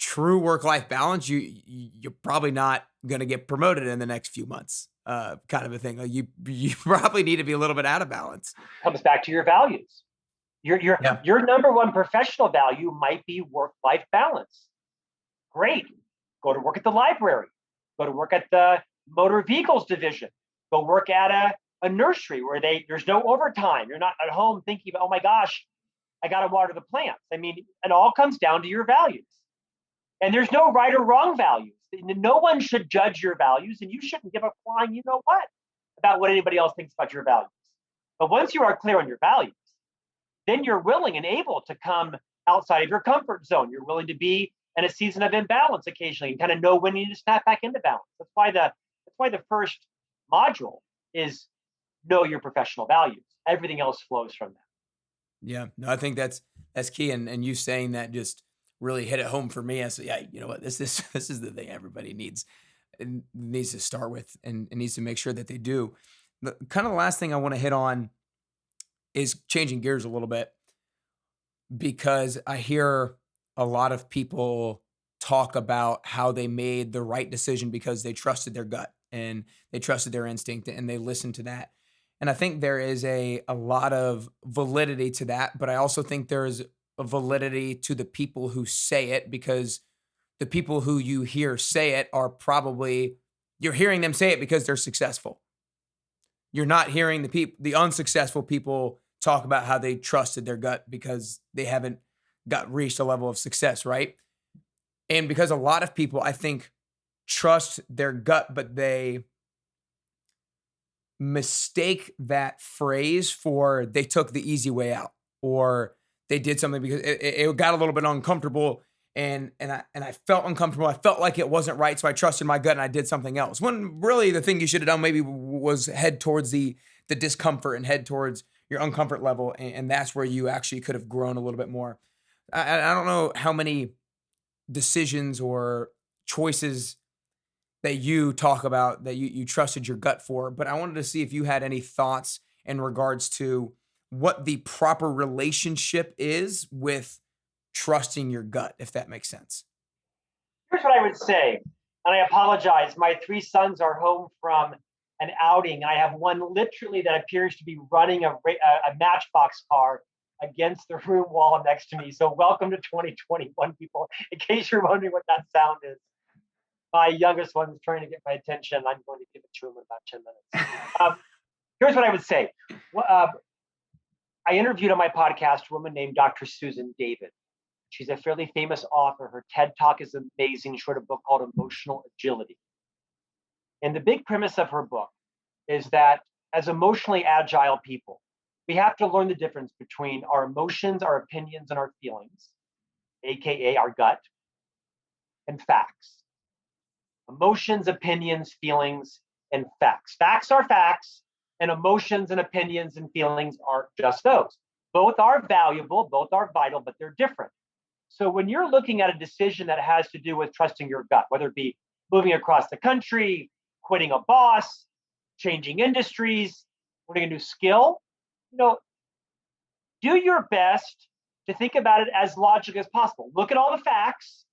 true work-life balance, you're probably not going to get promoted in the next few months, kind of a thing. Like you probably need to be a little bit out of balance. Comes back to your values. Yeah. Your number one professional value might be work-life balance. Great. Go to work at the library. Go to work at the motor vehicles division. Go work at a nursery where there's no overtime. You're not at home thinking about, oh my gosh, I got to water the plants. I mean, it all comes down to your values. And there's no right or wrong values. No one should judge your values, and you shouldn't give a flying you know what about what anybody else thinks about your values. But once you are clear on your values, then you're willing and able to come outside of your comfort zone. You're willing to be in a season of imbalance occasionally and kind of know when you need to snap back into balance. That's why the first module is know your professional values. Everything else flows from that. Yeah, no, I think that's key. And you saying that just really hit it home for me. I said, yeah, you know what, this is the thing everybody needs to start with and needs to make sure that they do. The kind of the last thing I want to hit on is changing gears a little bit, because I hear a lot of people talk about how they made the right decision because they trusted their gut and they trusted their instinct and they listened to that. And I think there is a lot of validity to that, but I also think there is a validity to the people who say it, because the people who you hear say it are probably, you're hearing them say it because they're successful. You're not hearing the unsuccessful people talk about how they trusted their gut because they haven't reached a level of success, right? And because a lot of people, I think, trust their gut, but they mistake that phrase for they took the easy way out, or they did something because it got a little bit uncomfortable and I felt uncomfortable. I felt like it wasn't right, so I trusted my gut and I did something else. When really the thing you should have done maybe was head towards the discomfort and head towards your uncomfort level, and that's where you actually could have grown a little bit more. I don't know how many decisions or choices that you talk about that you trusted your gut for, but I wanted to see if you had any thoughts in regards to what the proper relationship is with trusting your gut, if that makes sense. Here's what I would say, and I apologize. My three sons are home from an outing, and I have one literally that appears to be running a Matchbox car against the room wall next to me. So welcome to 2021, people. In case you're wondering what that sound is, my youngest one's trying to get my attention. I'm going to give it to him in about 10 minutes. Here's what I would say. I interviewed on my podcast a woman named Dr. Susan David. She's a fairly famous author. Her TED Talk is amazing. She wrote a book called Emotional Agility. And the big premise of her book is that as emotionally agile people, we have to learn the difference between our emotions, our opinions, and our feelings, AKA our gut, and facts. Emotions, opinions, feelings, and facts. Facts are facts, and emotions and opinions and feelings are just those. Both are valuable, both are vital, but they're different. So when you're looking at a decision that has to do with trusting your gut, whether it be moving across the country, quitting a boss, changing industries, learning a new skill, do your best to think about it as logical as possible. Look at all the facts.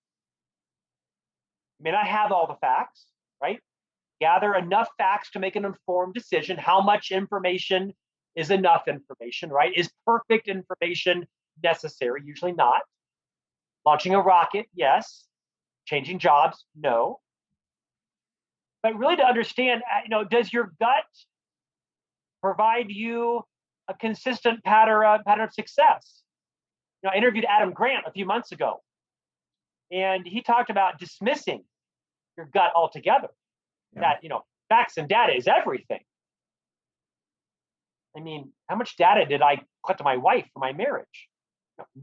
You may not have all the facts, right? Gather enough facts to make an informed decision. How much information is enough information, right? Is perfect information necessary? Usually not. Launching a rocket, yes. Changing jobs, no. But really to understand, does your gut provide you a consistent pattern of success? I interviewed Adam Grant a few months ago, and he talked about dismissing your gut altogether. Yeah. That, facts and data is everything. I mean, how much data did I collect to my wife for my marriage?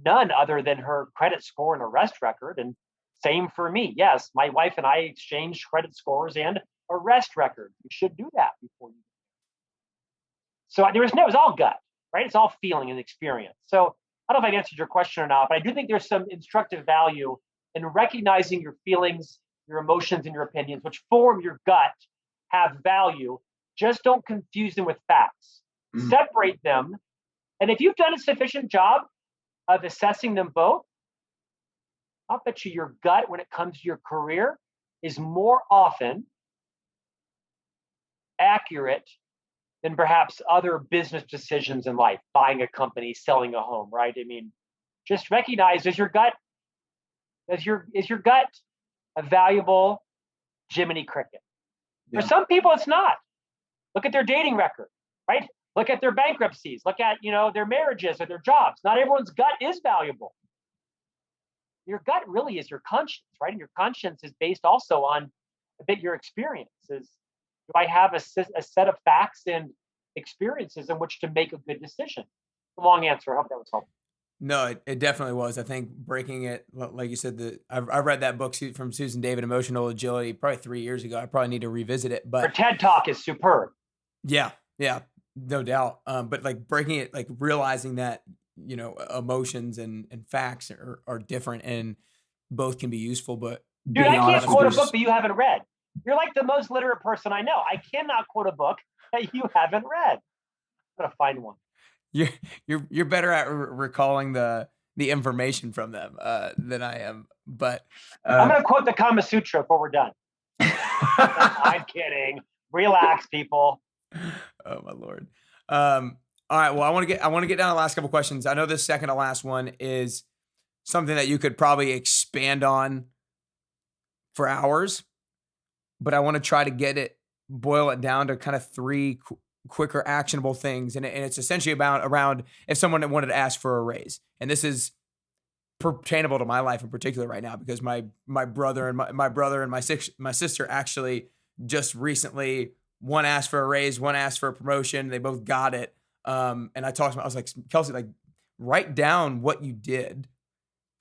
None other than her credit score and arrest record. And same for me. Yes, my wife and I exchanged credit scores and arrest record. You should do that before you. So it was all gut, right? It's all feeling and experience. So I don't know if I answered your question or not, but I do think there's some instructive value in recognizing your feelings, your emotions, and your opinions, which form your gut, have value. Just don't confuse them with facts. Separate them. And if you've done a sufficient job of assessing them both, I'll bet you your gut when it comes to your career is more often accurate than perhaps other business decisions in life, buying a company, selling a home, right? I mean, just recognize, is your gut a valuable Jiminy Cricket? Yeah. For some people, it's not. Look at their dating record, right? Look at their bankruptcies. Look at, their marriages or their jobs. Not everyone's gut is valuable. Your gut really is your conscience, right? And your conscience is based also on a bit your experiences. Do I have a set of facts and experiences in which to make a good decision? A long answer. I hope that was helpful. No, it definitely was. I think breaking it, like you said, I read that book from Susan David, Emotional Agility, probably 3 years ago. I probably need to revisit it. Her But TED Talk is superb. yeah, no doubt. But like breaking it, like realizing that emotions and facts are different, and both can be useful. But Dude, I can't quote a book that that you haven't read. You're like the most literate person I know. I cannot quote a book that you haven't read. I'm gonna find one. You're better at recalling the information from them than I am. But I'm gonna quote the Kama Sutra before we're done. I'm kidding. Relax, people. Oh my Lord. All right. Well, I want to get down to the last couple questions. I know this second to last one is something that you could probably expand on for hours, but I want to try to boil it down to kind of three quicker actionable things. And it's essentially around if someone wanted to ask for a raise. And this is pertainable to my life in particular right now, because my brother and my sister actually just recently, one asked for a raise, one asked for a promotion. They both got it. And I was like, Kelsey, like, write down what you did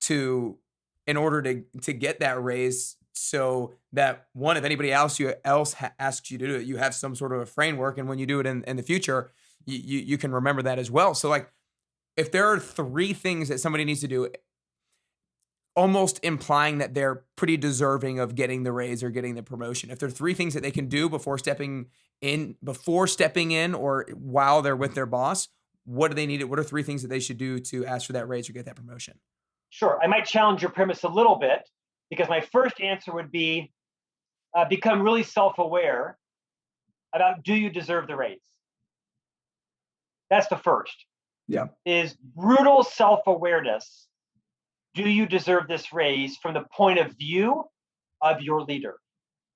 in order to get that raise, so that one, if anybody else asks you to do it, you have some sort of a framework. And when you do it in the future, you can remember that as well. So like, if there are three things that somebody needs to do, almost implying that they're pretty deserving of getting the raise or getting the promotion, if there are three things that they can do before stepping in or while they're with their boss, what do they need? What are three things that they should do to ask for that raise or get that promotion? Sure. I might challenge your premise a little bit, because my first answer would be become really self-aware about, do you deserve the raise? That's the first. Yeah. Is brutal self-awareness. Do you deserve this raise from the point of view of your leader?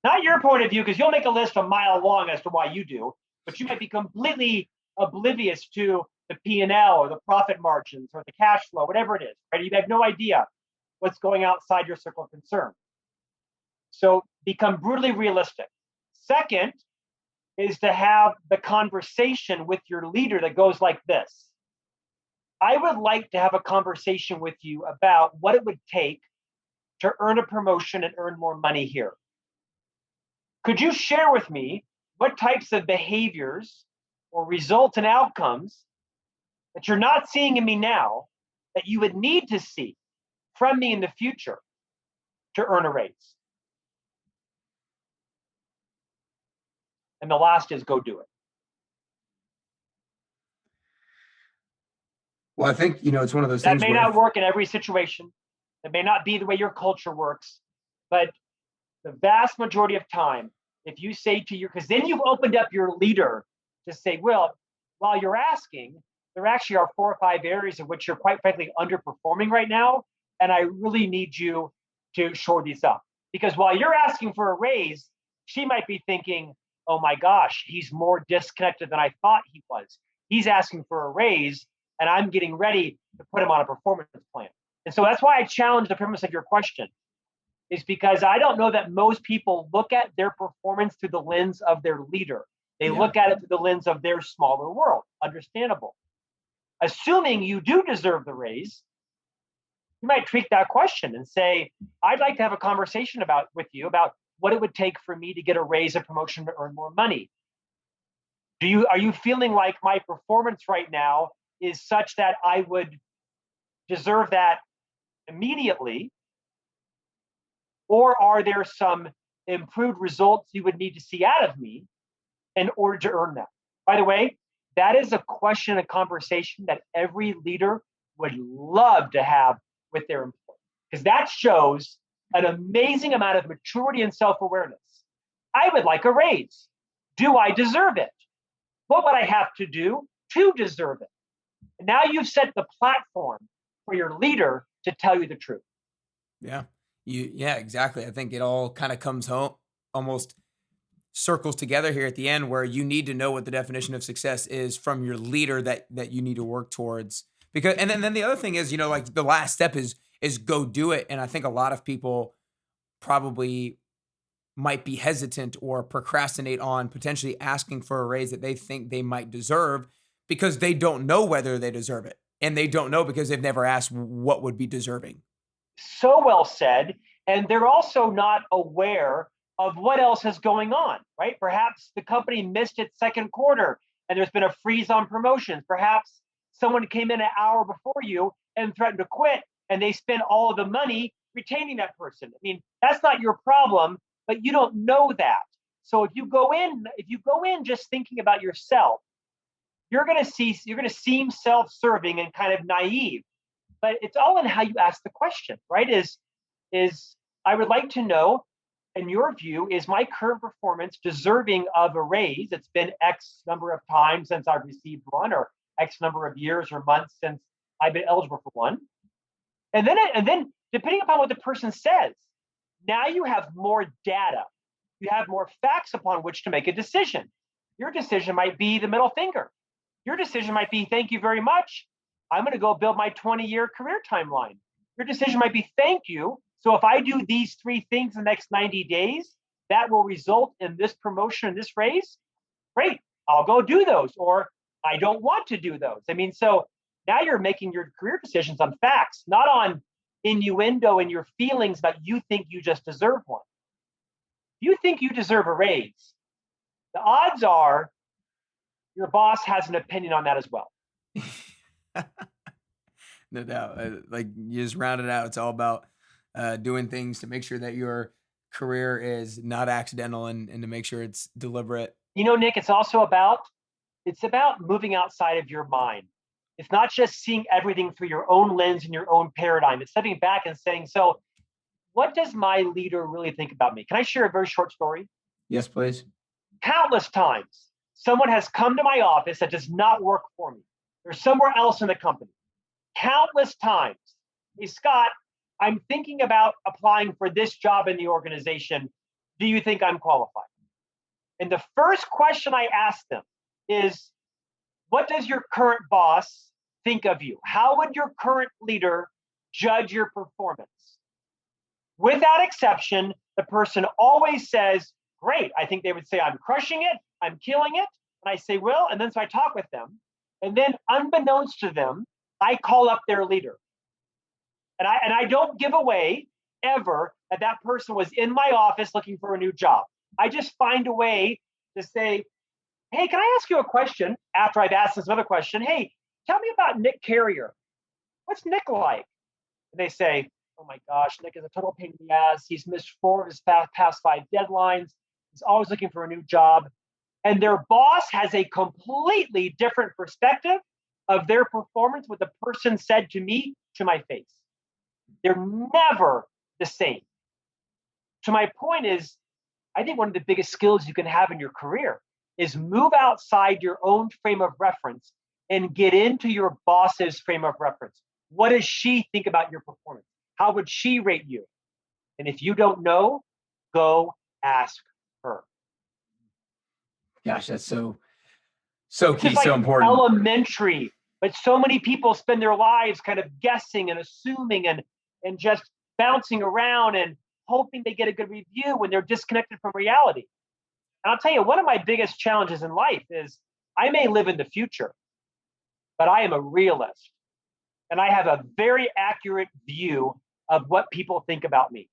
Not your point of view, because you'll make a list a mile long as to why you do, but you might be completely oblivious to the P&L or the profit margins or the cash flow, whatever it is, right? You have no idea what's going outside your circle of concern. So become brutally realistic. Second is to have the conversation with your leader that goes like this. I would like to have a conversation with you about what it would take to earn a promotion and earn more money here. Could you share with me what types of behaviors or results and outcomes that you're not seeing in me now that you would need to see from me in the future to earn a raise? And the last is, go do it. Well, I think, it's one of those that things may not work in every situation. It may not be the way your culture works, but the vast majority of time, if you say to because then you've opened up your leader to say, well, while you're asking, there actually are 4 or 5 areas in which you're quite frankly underperforming right now, and I really need you to shore these up. Because while you're asking for a raise, she might be thinking, oh my gosh, he's more disconnected than I thought he was. He's asking for a raise, and I'm getting ready to put him on a performance plan. And so that's why I challenge the premise of your question, is because I don't know that most people look at their performance through the lens of their leader. They look at it through the lens of their smaller world. Understandable. Assuming you do deserve the raise, you might tweak that question and say, I'd like to have a conversation with you about what it would take for me to get a raise, a promotion, to earn more money. Are you feeling like my performance right now is such that I would deserve that immediately? Or are there some improved results you would need to see out of me in order to earn that? By the way, that is a question, a conversation that every leader would love to have with their employee. because that shows an amazing amount of maturity and self-awareness. I would like a raise. Do I deserve it? What would I have to do to deserve it? And now you've set the platform for your leader to tell you the truth. Yeah. Yeah, exactly. I think it all kind of comes home, almost circles together here at the end, where you need to know what the definition of success is from your leader that you need to work towards. Because and then the other thing is, like the last step is go do it. And I think a lot of people probably might be hesitant or procrastinate on potentially asking for a raise that they think they might deserve because they don't know whether they deserve it. And they don't know because they've never asked what would be deserving. So well said. And they're also not aware of what else is going on, right? Perhaps the company missed its second quarter and there's been a freeze on promotions. Perhaps someone came in an hour before you and threatened to quit and they spent all of the money retaining that person. I mean, that's not your problem, but you don't know that. So if you go in just thinking about yourself, you're going to seem self-serving and kind of naive. But it's all in how you ask the question, right? Is I would like to know, in your view, is my current performance deserving of a raise? It's been X number of times since I've received one, or X number of years or months since I've been eligible for one. And then depending upon what the person says, now you have more data. You have more facts upon which to make a decision. Your decision might be the middle finger. Your decision might be, thank you very much. I'm going to go build my 20-year career timeline. Your decision might be, thank you. So if I do these 3 things in the next 90 days, that will result in this promotion and this raise. Great, I'll go do those. Or I don't want to do those. I mean, so now you're making your career decisions on facts, not on innuendo and your feelings about you think you just deserve one. You think you deserve a raise. The odds are your boss has an opinion on that as well. No doubt. Like you just round it out. It's all about doing things to make sure that your career is not accidental and to make sure it's deliberate. Nick, it's about moving outside of your mind. It's not just seeing everything through your own lens and your own paradigm. It's stepping back and saying, so what does my leader really think about me? Can I share a very short story? Yes, please. Countless times, someone has come to my office that does not work for me. They're somewhere else in the company. Countless times. Hey, Scott, I'm thinking about applying for this job in the organization. Do you think I'm qualified? And the first question I ask them is, what does your current boss think of you? How would your current leader judge your performance? Without exception, the person always says, great. I think they would say, I'm crushing it. I'm killing it. And I say, well, and then so I talk with them. And then unbeknownst to them, I call up their leader. And I don't give away ever that person was in my office looking for a new job. I just find a way to say, hey, can I ask you a question after I've asked this other question? Hey, tell me about Nick Carrier. What's Nick like? And they say, oh my gosh, Nick is a total pain in the ass. He's missed 4 of his past 5 deadlines. He's always looking for a new job. And their boss has a completely different perspective of their performance, what the person said to me to my face. They're never the same. To my point is, I think one of the biggest skills you can have in your career is move outside your own frame of reference and get into your boss's frame of reference. What does she think about your performance? How would she rate you? And if you don't know, go ask her. Gosh, that's so It's key, just like so important. elementary, but so many people spend their lives kind of guessing and assuming and just bouncing around and hoping they get a good review when they're disconnected from reality. And I'll tell you, one of my biggest challenges in life is I may live in the future, but I am a realist. And I have a very accurate view of what people think about me.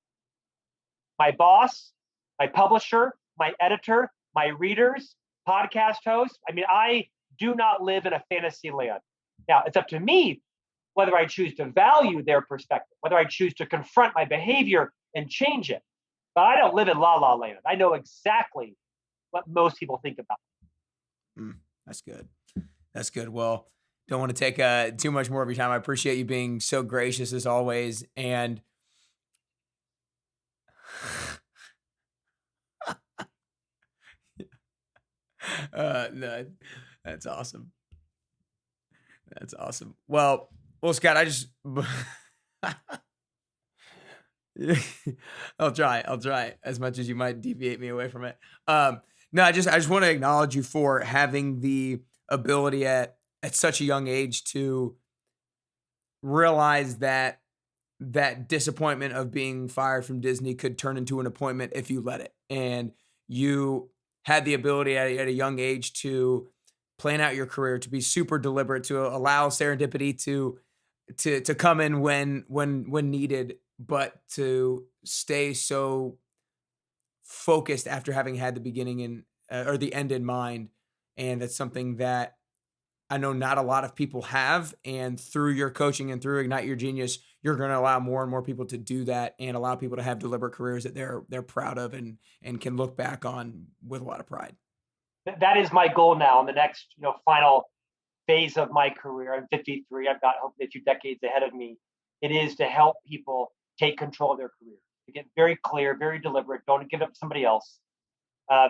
My boss, my publisher, my editor, my readers, podcast hosts. I mean, I do not live in a fantasy land. Now, it's up to me whether I choose to value their perspective, whether I choose to confront my behavior and change it. But I don't live in la la land. I know exactly what most people think about me. That's good. That's good. Well, don't want to take too much more of your time. I appreciate you being so gracious as always. And No, that's awesome. That's awesome. Well, Scott, I just, I'll try as much as you might deviate me away from it. No, I just want to acknowledge you for having the ability at such a young age to realize that disappointment of being fired from Disney could turn into an appointment if you let it. And you had the ability at a young age to plan out your career, to be super deliberate, to allow serendipity to come in when needed, but to stay so focused after having had the beginning and or the end in mind. And that's something that I know not a lot of people have. And through your coaching and through Ignite Your Genius, you're going to allow more and more people to do that and allow people to have deliberate careers that they're proud of and can look back on with a lot of pride. That is my goal now in the next, final phase of my career. I'm 53. I've got hopefully a few decades ahead of me. It is to help people take control of their career, to get very clear, very deliberate. Don't give it up to somebody else.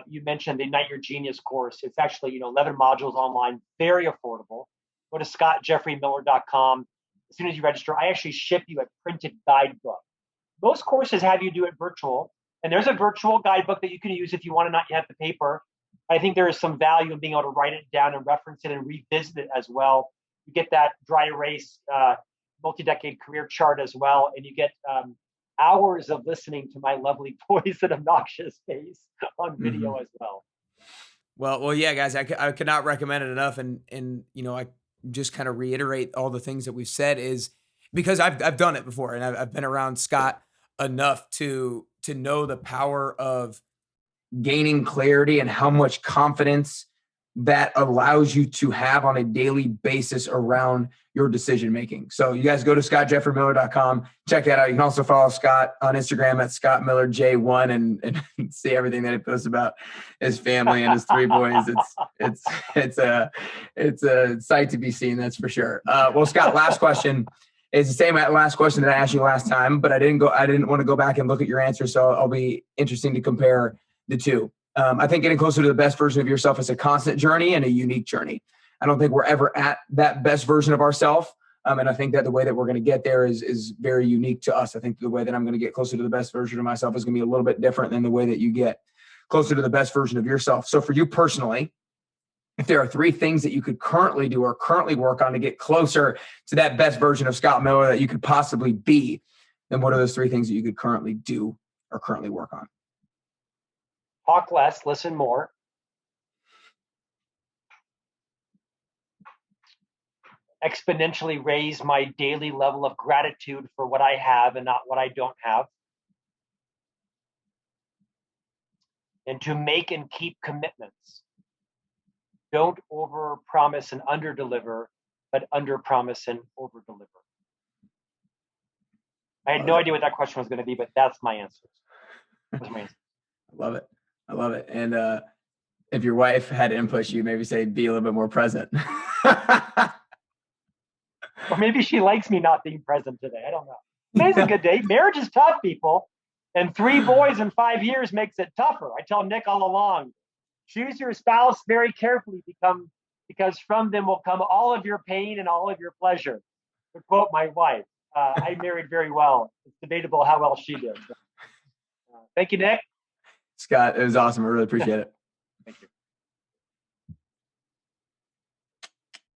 You mentioned the Ignite Your Genius course. It's actually, 11 modules online, very affordable. Go to scottjeffreymiller.com. As soon as you register, I actually ship you a printed guidebook. Most courses have you do it virtual, and there's a virtual guidebook that you can use if you want to not have the paper. I think there is some value in being able to write it down and reference it and revisit it as well. You get that dry erase multi-decade career chart as well, and you get hours of listening to my lovely voice and obnoxious face on video as well. Well, yeah, guys, I could not recommend it enough. And I just kind of reiterate all the things that we've said is because I've done it before and I've been around Scott enough to know the power of gaining clarity and how much confidence that allows you to have on a daily basis around your decision making. So you guys go to scottjeffreymiller.com, check that out. You can also follow Scott on Instagram at scottmillerj1 and see everything that he posts about his family and his 3 boys. It's a sight to be seen, that's for sure. Well, Scott, last question is the same last question that I asked you last time, but I didn't want to go back and look at your answer. So I'll be interesting to compare the two. I think getting closer to the best version of yourself is a constant journey and a unique journey. I don't think we're ever at that best version of ourselves. And I think that the way that we're going to get there is very unique to us. I think the way that I'm going to get closer to the best version of myself is going to be a little bit different than the way that you get closer to the best version of yourself. So for you personally, if there are 3 things that you could currently do or currently work on to get closer to that best version of Scott Miller that you could possibly be, then what are those 3 things that you could currently do or currently work on? Talk less, listen more. Exponentially raise my daily level of gratitude for what I have and not what I don't have. And to make and keep commitments. Don't overpromise and underdeliver, but underpromise and overdeliver. I had no idea what that question was going to be, but that's my answer. That's my answer. I love it. And if your wife had input, you maybe say, be a little bit more present. Or maybe she likes me not being present today. I don't know. Today's a good day. Marriage is tough, people. And 3 boys in 5 years makes it tougher. I tell Nick all along, choose your spouse very carefully because from them will come all of your pain and all of your pleasure. To quote my wife, I married very well. It's debatable how well she did. Thank you, Nick. Scott, it was awesome. I really appreciate it. Thank you.